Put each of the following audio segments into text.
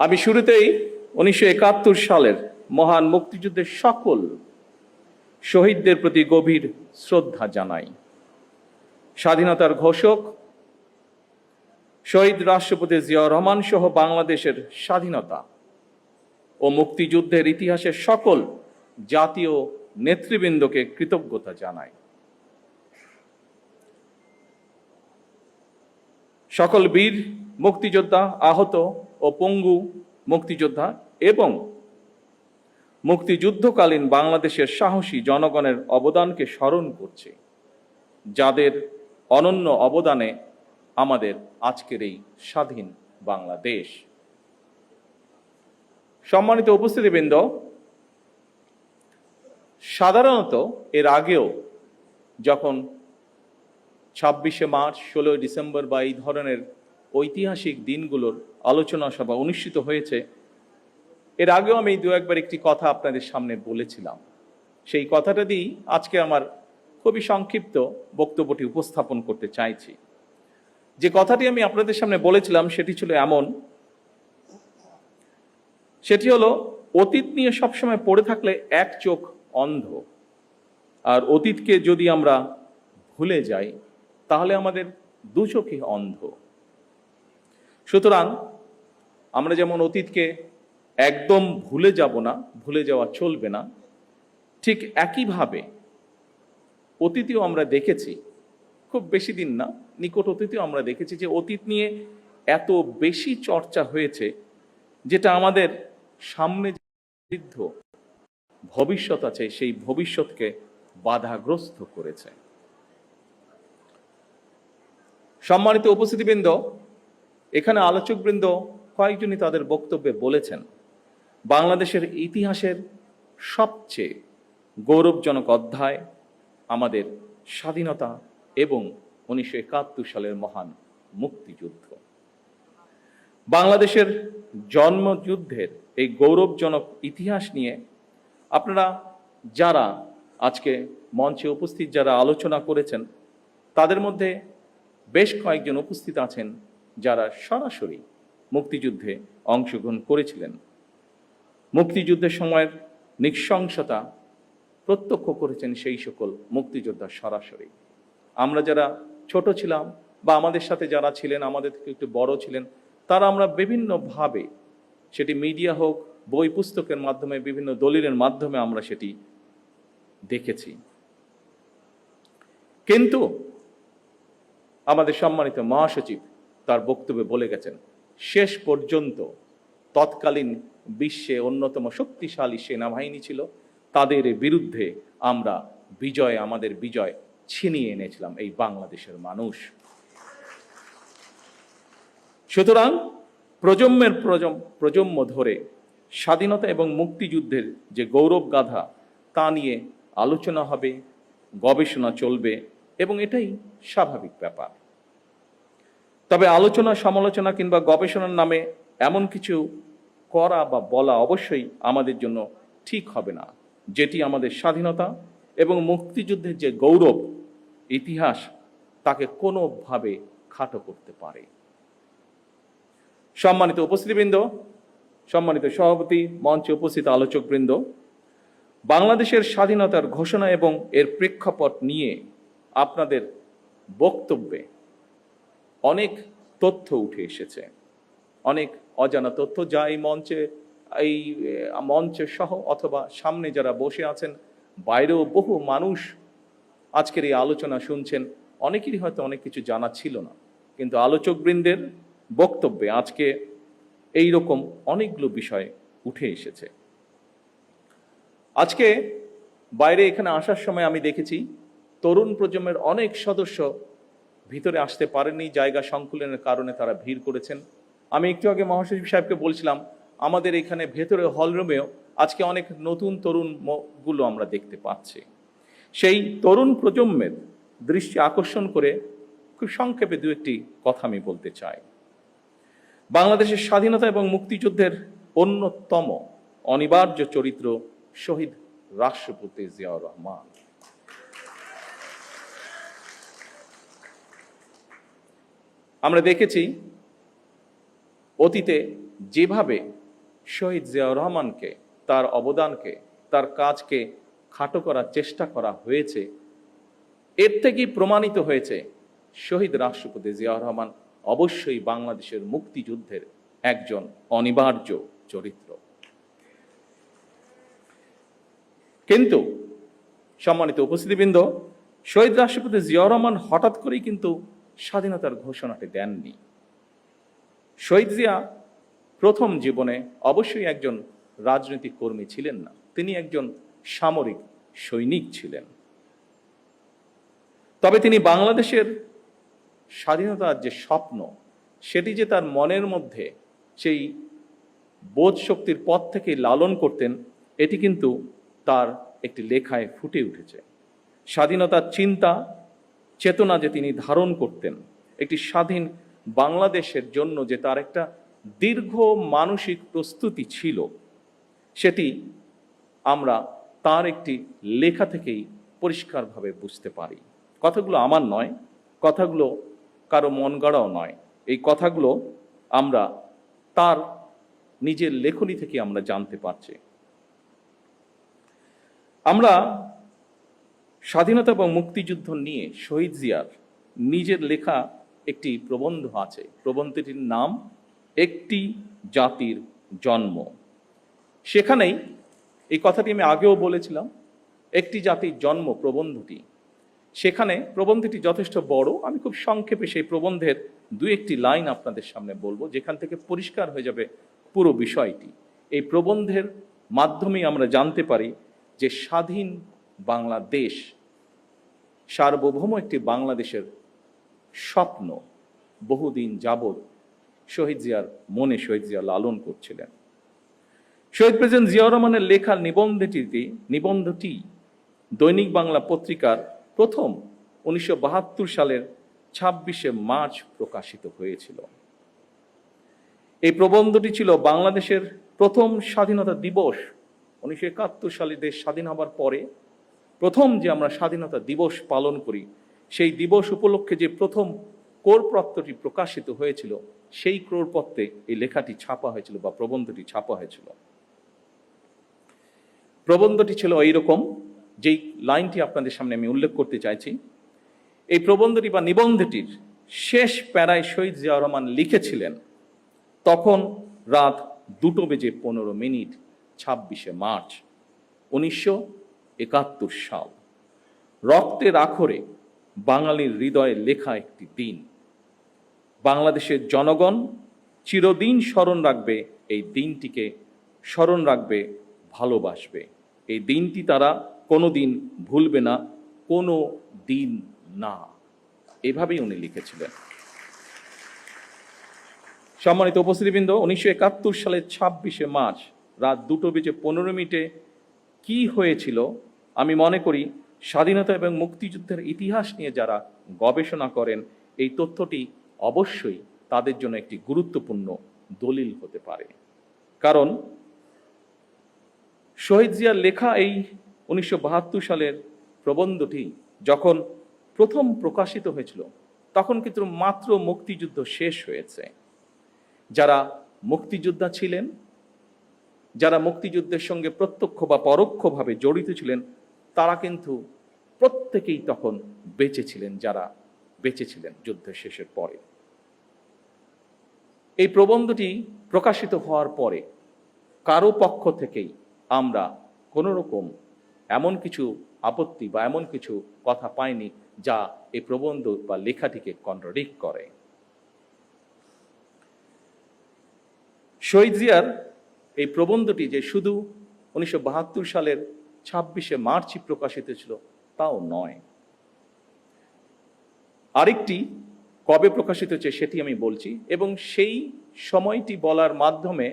আমি শুরুতেই 1971 সালের মহান মুক্তিযুদ্ধের সকল শহীদদের প্রতি গভীর শ্রদ্ধা জানাই। স্বাধীনতার ঘোষক শহীদ রাষ্ট্রপতি জিয়াউর রহমান সহ বাংলাদেশের স্বাধীনতা ও মুক্তিযুদ্ধের ইতিহাসের সকল জাতীয় নেতৃবৃন্দকে কৃতজ্ঞতা জানাই। সকল বীর মুক্তিযোদ্ধা, আহত ও পঙ্গু মুক্তিযোদ্ধা এবং মুক্তিযুদ্ধকালীন বাংলাদেশের সাহসী জনগণের অবদানকে স্মরণ করছে, যাদের অনন্য অবদানে আমাদের আজকের এই স্বাধীন বাংলাদেশ। সম্মানিত উপস্থিতিবৃন্দ, সাধারণত এর আগেও যখন 26শে মার্চ, 16ই ডিসেম্বর বা এই ধরনের ঐতিহাসিক দিনগুলোর আলোচনা সভা অনুষ্ঠিত হয়েছে, এর আগেও আমি দু একবার একটি কথা আপনাদের সামনে বলেছিলাম। সেই কথাটা দিয়েই আজকে আমার খুবই সংক্ষিপ্ত বক্তব্যটি উপস্থাপন করতে চাইছি। যে কথাটি আমি আপনাদের সামনে বলেছিলাম সেটি ছিল এমন, সেটি হলো অতীত নিয়ে সবসময় পড়ে থাকলে এক চোখ অন্ধ, আর অতীতকে যদি আমরা ভুলে যাই তাহলে আমাদের দু চোখই অন্ধ। সুতরাং আমরা যেমন অতীতকে একদম ভুলে যাব না, ভুলে যাওয়া চলবে না, ঠিক একইভাবে অতীতেও আমরা দেখেছি, খুব বেশি দিন না, নিকট অতীতেও আমরা দেখেছি যে অতীত নিয়ে এত বেশি চর্চা হয়েছে যেটা আমাদের সামনে বৃদ্ধ ভবিষ্যৎ আছে সেই ভবিষ্যৎকে বাধাগ্রস্ত করেছে। সম্মানিত উপস্থিতিবৃন্দ, এখানে আলোচকবৃন্দ কয়েকজনই তাদের বক্তব্যে বলেছেন বাংলাদেশের ইতিহাসের সবচেয়ে গৌরবজনক অধ্যায় আমাদের স্বাধীনতা এবং 1971 সালের মহান মুক্তিযুদ্ধ। বাংলাদেশের জন্মযুদ্ধের এই গৌরবজনক ইতিহাস নিয়ে আপনারা যারা আজকে মঞ্চে উপস্থিত যারা আলোচনা করেছেন, তাদের মধ্যে বেশ কয়েকজন উপস্থিত আছেন যারা সরাসরি মুক্তিযুদ্ধে অংশগ্রহণ করেছিলেন, মুক্তিযুদ্ধের সময়ের নৃশংসতা প্রত্যক্ষ করেছেন সেই সকল মুক্তিযোদ্ধা সরাসরি। আমরা যারা ছোট ছিলাম বা আমাদের সাথে যারা ছিলেন, আমাদের থেকে একটু বড় ছিলেন, তারা আমরা বিভিন্নভাবে, সেটি মিডিয়া হোক, বই পুস্তকের মাধ্যমে, বিভিন্ন দলিলের মাধ্যমে আমরা সেটি দেখেছি। কিন্তু আমাদের সম্মানিত মহাসচিব তার বক্তব্যে বলে গেছেন, শেষ পর্যন্ত তৎকালীন বিশ্বে অন্যতম শক্তিশালী সেনাবাহিনী ছিল, তাদের বিরুদ্ধে আমরা আমাদের বিজয় ছিনিয়ে এনেছিলাম এই বাংলাদেশের মানুষ। সুতরাং প্রজন্ম ধরে স্বাধীনতা এবং মুক্তিযুদ্ধের যে গৌরব গাথা তা নিয়ে আলোচনা হবে, গবেষণা চলবে এবং এটাই স্বাভাবিক ব্যাপার। তবে আলোচনা, সমালোচনা কিংবা গবেষণার নামে এমন কিছু করা বা বলা অবশ্যই আমাদের জন্য ঠিক হবে না, যেটি আমাদের স্বাধীনতা এবং মুক্তিযুদ্ধের যে গৌরব ইতিহাস তাকে কোনোভাবে খাটো করতে পারে। সম্মানিত উপস্থিতিবৃন্দ, সম্মানিত সভাপতি, মঞ্চে উপস্থিত আলোচকবৃন্দ, বাংলাদেশের স্বাধীনতার ঘোষণা এবং এর প্রেক্ষাপট নিয়ে আপনাদের বক্তব্যে অনেক তথ্য উঠে এসেছে, অনেক অজানা তথ্য, যা এই মঞ্চে সহ অথবা সামনে যারা বসে আছেন, বাইরেও বহু মানুষ আজকের এই আলোচনা শুনছেন, অনেকেরই হয়তো অনেক কিছু জানা ছিল না। কিন্তু আলোচকবৃন্দের বক্তব্যে আজকে এই রকম অনেকগুলো বিষয় উঠে এসেছে। আজকে বাইরে এখানে আসার সময় আমি দেখেছি তরুণ প্রজন্মের অনেক সদস্য ভিতরে আসতে পারেননি, জায়গা সংকুলনের কারণে তারা ভিড় করেছেন। আমি একটু আগে মহাসচিব সাহেবকে বলছিলাম, আমাদের এখানে ভেতরে হলরুমেও আজকে অনেক নতুন তরুণগুলো আমরা দেখতে পাচ্ছি। সেই তরুণ প্রজন্মের দৃষ্টি আকর্ষণ করে খুব সংক্ষেপে দু একটি কথা আমি বলতে চাই। বাংলাদেশের স্বাধীনতা এবং মুক্তিযুদ্ধের অন্যতম অনিবার্য চরিত্র শহীদ রাষ্ট্রপতি জিয়াউর রহমান। আমরা দেখেছি অতীতে যেভাবে শহীদ জিয়াউর রহমানকে, তার অবদানকে, তার কাজকে খাটো করার চেষ্টা করা হয়েছে, এর থেকেই প্রমাণিত হয়েছে শহীদ রাষ্ট্রপতি জিয়াউর রহমান অবশ্যই বাংলাদেশের মুক্তিযুদ্ধের একজন অনিবার্য চরিত্র। কিন্তু সম্মানিত উপস্থিতিবৃন্দ, শহীদ রাষ্ট্রপতি জিয়াউর রহমান হঠাৎ করেই কিন্তু স্বাধীনতার ঘোষণাটি দেননি। শহীদ জিয়া প্রথম জীবনে অবশ্যই একজন রাজনৈতিক কর্মী ছিলেন না, তিনি একজন সামরিক সৈনিক ছিলেন। তবে তিনি বাংলাদেশের স্বাধীনতার যে স্বপ্ন, সেটি যে তার মনের মধ্যে সেই বোধ শক্তির পথ থেকে লালন করতেন, এটি কিন্তু তার একটি লেখায় ফুটে উঠেছে। স্বাধীনতার চিন্তা চেতনা যে তিনি ধারণ করতেন, একটি স্বাধীন বাংলাদেশের জন্য যে তার একটা দীর্ঘ মানসিক প্রস্তুতি ছিল, সেটি আমরা তার একটি লেখা থেকেই পরিষ্কারভাবে বুঝতে পারি। কথাগুলো আমার নয়, কথাগুলো কারো মন গড়াও নয়, এই কথাগুলো আমরা তার নিজের লেখনী থেকে আমরা জানতে পারছি। আমরা স্বাধীনতা এবং মুক্তিযুদ্ধ নিয়ে শহীদ জিয়ার নিজের লেখা একটি প্রবন্ধ আছে। প্রবন্ধটির নাম একটি জাতির জন্ম। সেখানেই এই কথাটি আমি আগেও বলেছিলাম, একটি জাতির জন্ম প্রবন্ধটি, সেখানে প্রবন্ধটি যথেষ্ট বড়। আমি খুব সংক্ষেপে সেই প্রবন্ধের দু একটি লাইন আপনাদের সামনে বলবো, যেখান থেকে পরিষ্কার হয়ে যাবে পুরো বিষয়টি। এই প্রবন্ধের মাধ্যমেই আমরা জানতে পারি যে স্বাধীন বাংলাদেশ, সার্বভৌম একটি বাংলাদেশের স্বপ্ন বহুদিন যাবৎ শহীদ জিয়ার মনে শহীদ জিয়া লালন করছিলেন। শহীদ প্রেসিডেন্ট জিয়াউর রহমানের লেখার নিবন্ধটি দৈনিক বাংলা পত্রিকার প্রথম 1972 সালের 26শে মার্চ প্রকাশিত হয়েছিল। এই প্রবন্ধটি ছিল বাংলাদেশের প্রথম স্বাধীনতা দিবস। 1971 সালে দেশ স্বাধীন হবার পরে প্রথম যে আমরা স্বাধীনতা দিবস পালন করি, সেই দিবস উপলক্ষে যে প্রথম কোরপত্রটি প্রকাশিত হয়েছিল, সেই কোরপত্রে এই লেখাটি ছাপা হয়েছিল বা প্রবন্ধটি ছাপা হয়েছিল। প্রবন্ধটি ছিল এইরকম, যেই লাইনটি আপনাদের সামনে আমি উল্লেখ করতে চাইছি। এই প্রবন্ধটি বা নিবন্ধটির শেষ প্যারায় শহীদ জিয়াউর রহমান লিখেছিলেন, তখন রাত 2:15 26শে মার্চ 1971 সাল। রক্তের আখরে বাঙালির হৃদয়ে লেখা একটি দিন। বাংলাদেশের জনগণ চিরদিন স্মরণ রাখবে এই দিনটিকে, স্মরণ রাখবে, ভালোবাসবে। এই দিনটি তারা কোনোদিন ভুলবে না, কোনো দিন না। এভাবেই উনি লিখেছিলেন। সম্মানিত উপস্থিতিবৃন্দ, 1971 সালের 26শে মার্চ রাত 2:15 কি হয়েছিল, আমি মনে করি স্বাধীনতা এবং মুক্তিযুদ্ধের ইতিহাস নিয়ে যারা গবেষণা করেন, এই তথ্যটি অবশ্যই তাদের জন্য একটি গুরুত্বপূর্ণ দলিল হতে পারে। কারণ শহীদ জিয়ার লেখা এই 1972 সালের প্রবন্ধটি যখন প্রথম প্রকাশিত হয়েছিল, তখন কিন্তু মাত্র মুক্তিযুদ্ধ শেষ হয়েছে। যারা মুক্তিযোদ্ধা ছিলেন, যারা মুক্তিযুদ্ধের সঙ্গে প্রত্যক্ষ বা পরোক্ষভাবে জড়িত ছিলেন, তারা কিন্তু প্রত্যেকেই তখন বেঁচে ছিলেন, যারা বেঁচে ছিলেন যুদ্ধের শেষের পরে। এই প্রবন্ধটি প্রকাশিত হওয়ার পরে কারো পক্ষ থেকেই আমরা কোনো রকম এমন কিছু আপত্তি বা এমন কিছু কথা পাইনি যা এই প্রবন্ধ বা লেখাটিকে কন্ট্রাডিক্ট করে। শহীদ জিয়ার এই প্রবন্ধটি যে শুধু 1972 সালের 26শে মার্চই প্রকাশিত ছিল তাও নয়, আরেকটি কবে প্রকাশিত হয়েছে সেটি আমি বলছি, এবং সেই সময়টি বলার মাধ্যমে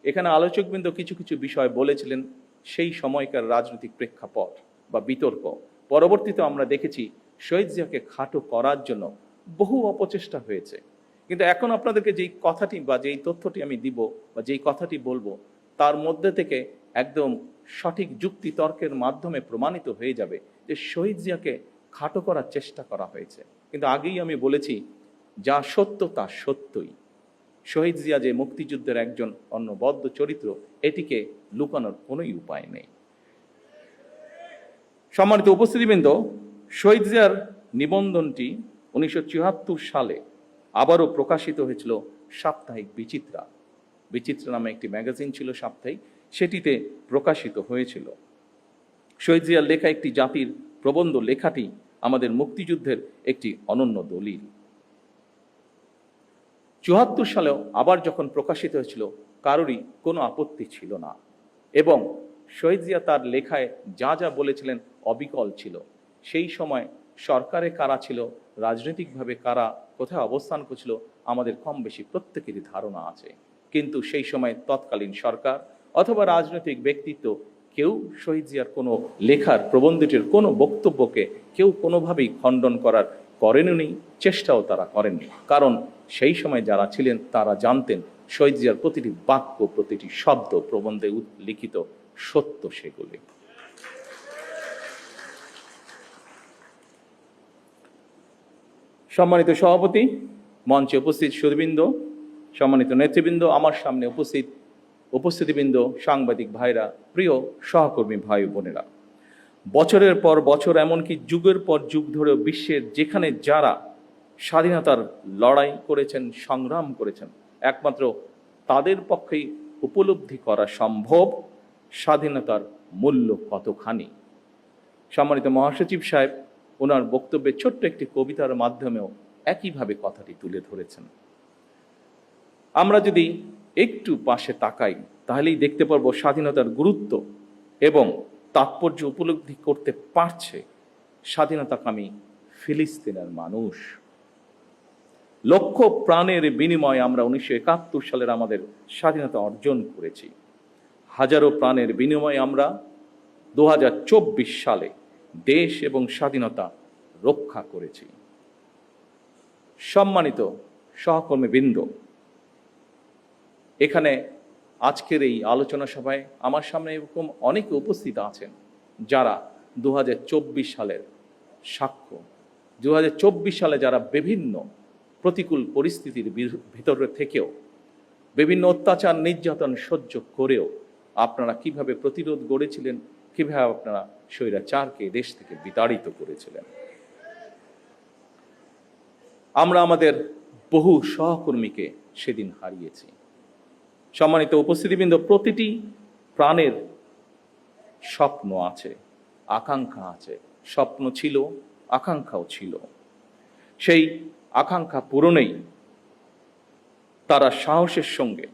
এখানে আলোচকবৃন্দ কিছু কিছু বিষয় বলেছিলেন সেই সময়কার রাজনৈতিক প্রেক্ষাপট বা বিতর্ক। পরবর্তীতে আমরা দেখেছি শহীদ জিয়াকে খাটো করার জন্য বহু অপচেষ্টা হয়েছে। কিন্তু এখন আপনাদেরকে যেই কথাটি বা যেই তথ্যটি আমি দিব বা যেই কথাটি বলবো, তার মধ্যে থেকে একদম সঠিক যুক্তি তর্কের মাধ্যমে প্রমাণিত হয়ে যাবে যে শহীদ জিয়াকে খাটো করার চেষ্টা করা হয়েছে। কিন্তু আগেই আমি বলেছি, যা সত্য তা সত্যই। শহীদ জিয়া যে মুক্তিযুদ্ধের একজন অনবদ্য চরিত্র, এটিকে লুকানোর কোনোই উপায় নেই। সম্মানিত উপস্থিতিবৃন্দ, শহীদ জিয়ার নিবন্ধনটি 1974 সালে আবারও প্রকাশিত হয়েছিল সাপ্তাহিক বিচিত্রা। বিচিত্রা নামে একটি ম্যাগাজিন ছিল সাপ্তাহিক, সেটিতে প্রকাশিত হয়েছিল। শহীদ জিয়ার লেখা একটি জাতির প্রবন্ধ লেখাটি আমাদের মুক্তিযুদ্ধের একটি অনন্য দলিল। 74 সালেও আবার যখন প্রকাশিত হয়েছিল, কারোরই কোনো আপত্তি ছিল না, এবং শহীদ জিয়া তার লেখায় যা যা বলেছিলেন অবিকল ছিল। সেই সময় সরকারে কারা ছিল, রাজনৈতিকভাবে কারা কোথায় অবস্থান করছিল, আমাদের কম বেশি প্রত্যেকেরই ধারণা আছে। কিন্তু সেই সময় তৎকালীন সরকার অথবা রাজনৈতিক ব্যক্তিত্ব কেউ শহীদ জিয়ার কোনো লেখার, প্রবন্ধটির কোনো বক্তব্যকে কেউ কোনোভাবেই খণ্ডন করেননি, চেষ্টাও তারা করেননি। কারণ সেই সময় যারা ছিলেন তারা জানতেন শহীদ জিয়ার প্রতিটি বাক্য, প্রতিটি শব্দ প্রবন্ধে লিখিত সত্য সেগুলি। সম্মানিত সভাপতি, মঞ্চে উপস্থিত সুধীবৃন্দ, সম্মানিত নেতৃবৃন্দ, আমার সামনে উপস্থিতিবৃন্দ, সাংবাদিক ভাইরা, প্রিয় সহকর্মী ভাই বোনেরা, বছরের পর বছর, এমনকি যুগের পর যুগ ধরে বিশ্বের যেখানে যারা স্বাধীনতার লড়াই করেছেন, সংগ্রাম করেছেন, একমাত্র তাদের পক্ষেই উপলব্ধি করা সম্ভব স্বাধীনতার মূল্য কতখানি। সম্মানিত মহাসচিব সাহেব ওনার বক্তব্যে ছোট্ট একটি কবিতার মাধ্যমেও একইভাবে কথাটি তুলে ধরেছেন। আমরা যদি একটু পাশে তাকাই তাহলেই দেখতে পারবো স্বাধীনতার গুরুত্ব এবং তাৎপর্য উপলব্ধি করতে পারছে স্বাধীনতাকামী ফিলিস্তিনের মানুষ। লক্ষ প্রাণের বিনিময়ে আমরা 1971 সালের আমাদের স্বাধীনতা অর্জন করেছি। হাজারো প্রাণের বিনিময়ে আমরা 2024 সালে দেশ এবং স্বাধীনতা রক্ষা করেছি। সম্মানিত সহকর্মীবৃন্দ, এখানে আজকের এই আলোচনা সভায় আমার সামনে এরকম অনেকে উপস্থিত আছেন যারা 2024 সালের সাক্ষ্য। 2024 সালে যারা বিভিন্ন প্রতিকূল পরিস্থিতির ভিতরে থেকেও, বিভিন্ন অত্যাচার নির্যাতন সহ্য করেও আপনারা কিভাবে প্রতিরোধ গড়েছিলেন, কিভাবে আপনারা স্বৈরাচারকে দেশ থেকে বিতাড়িত করেছিলেন। আমরা আমাদের বহু সহকর্মীকে সেদিন হারিয়েছি। সম্মানিত উপস্থিতিবৃন্দ, প্রতিটি প্রাণের স্বপ্ন আছে, আকাঙ্ক্ষা আছে। স্বপ্ন ছিল, আকাঙ্ক্ষাও ছিল। সেই আকাঙ্ক্ষা পূরণেই তারা সাহসের সঙ্গে,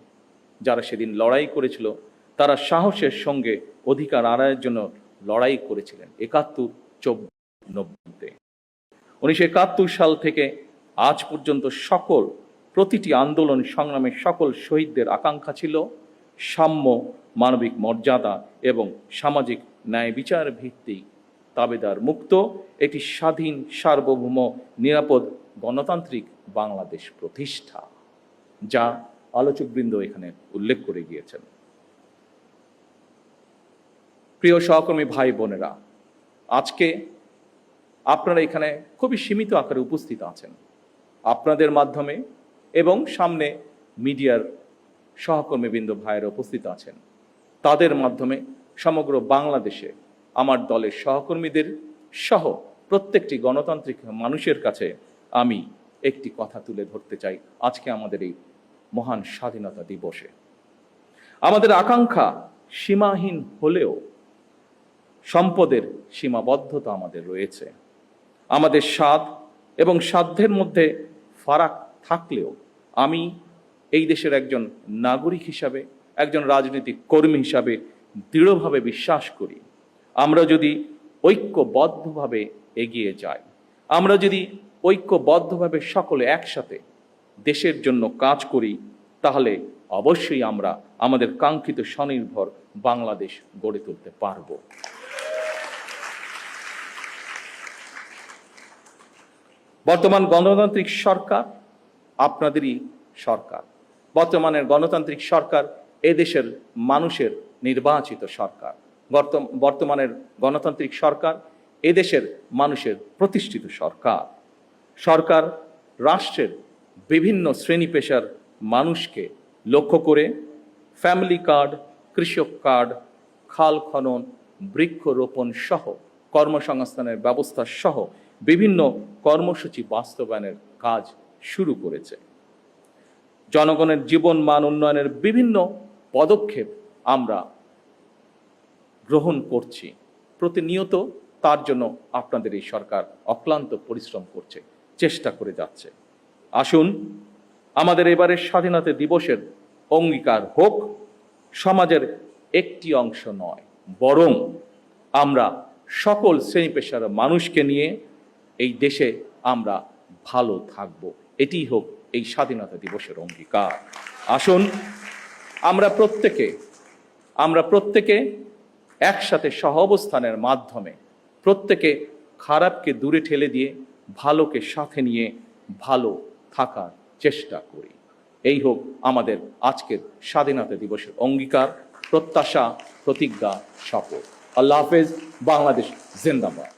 যারা সেদিন লড়াই করেছিল, তারা সাহসের সঙ্গে অধিকার আদায়ের জন্য লড়াই করেছিলেন 71-90-90-তে। 1971 সাল থেকে আজ পর্যন্ত প্রতিটি আন্দোলন সংগ্রামের সকল শহীদদের আকাঙ্ক্ষা ছিল সাম্য, মানবিক মর্যাদা এবং সামাজিক ন্যায় বিচার ভিত্তিক দাবিদার মুক্ত একটি স্বাধীন, সার্বভৌম, নিরাপদ, গণতান্ত্রিক বাংলাদেশ প্রতিষ্ঠা, যা আলোচকবৃন্দ এখানে উল্লেখ করে গিয়েছেন। প্রিয় সহকর্মী ভাই বোনেরা, আজকে আপনারা এখানে খুবই সীমিত আকারে উপস্থিত আছেন। আপনাদের মাধ্যমে এবং সামনে মিডিয়ার সহকর্মীবৃন্দ ভাইয়েরা উপস্থিত আছেন, তাদের মাধ্যমে সমগ্র বাংলাদেশে আমার দলের সহকর্মীদের সহ প্রত্যেকটি গণতান্ত্রিক মানুষের কাছে আমি একটি কথা তুলে ধরতে চাই আজকে আমাদের এই মহান স্বাধীনতা দিবসে। আমাদের আকাঙ্ক্ষা সীমাহীন হলেও সম্পদের সীমাবদ্ধতা আমাদের রয়েছে। আমাদের স্বাদ এবং সাধ্যের মধ্যে ফারাক থাকলেও আমি এই দেশের একজন নাগরিক হিসাবে, একজন রাজনৈতিক কর্মী হিসাবে দৃঢ়ভাবে বিশ্বাস করি, আমরা যদি ঐক্যবদ্ধভাবে এগিয়ে যাই, আমরা যদি ঐক্যবদ্ধভাবে সকলে একসাথে দেশের জন্য কাজ করি, তাহলে অবশ্যই আমরা আমাদের কাঙ্ক্ষিত স্বনির্ভর বাংলাদেশ গড়ে তুলতে পারব। বর্তমান গণতান্ত্রিক সরকার আপনাদেরই সরকার। বর্তমানের গণতান্ত্রিক সরকার এদেশের মানুষের নির্বাচিত সরকার। বর্তমানের গণতান্ত্রিক সরকার এদেশের মানুষের প্রতিষ্ঠিত সরকার। সরকার রাষ্ট্রের বিভিন্ন শ্রেণী পেশার মানুষকে লক্ষ্য করে ফ্যামিলি কার্ড, কৃষক কার্ড, খাল খনন, বৃক্ষরোপণ সহ কর্মসংস্থানের ব্যবস্থা সহ বিভিন্ন কর্মসূচি বাস্তবায়নের কাজ শুরু করেছে। জনগণের জীবন মান উন্নয়নের বিভিন্ন পদক্ষেপ আমরা গ্রহণ করছি। প্রতিনিয়ত তার জন্য আপনাদের এই সরকার অক্লান্ত পরিশ্রম করছে, চেষ্টা করে যাচ্ছে। আসুন আমাদের এবারের স্বাধীনতা দিবসের অঙ্গীকার হোক সমাজের একটি অংশ নয়, বরং আমরা সকল শ্রেণী পেশার মানুষকে নিয়ে এই দেশে আমরা ভালো থাকব। এটি হোক এই স্বাধীনতা দিবসের অঙ্গীকার। আসুন আমরা প্রত্যেকে একসাথে সহাবস্থানের মাধ্যমে প্রত্যেকে খারাপকে দূরে ঠেলে দিয়ে ভালোকে সাথে নিয়ে ভালো থাকার চেষ্টা করি। এই হোক আমাদের আজকের স্বাধীনতা দিবসের অঙ্গীকার, প্রত্যাশা, প্রতিজ্ঞা, শপথ। আল্লাহ হাফেজ। বাংলাদেশ জিন্দাবাদ।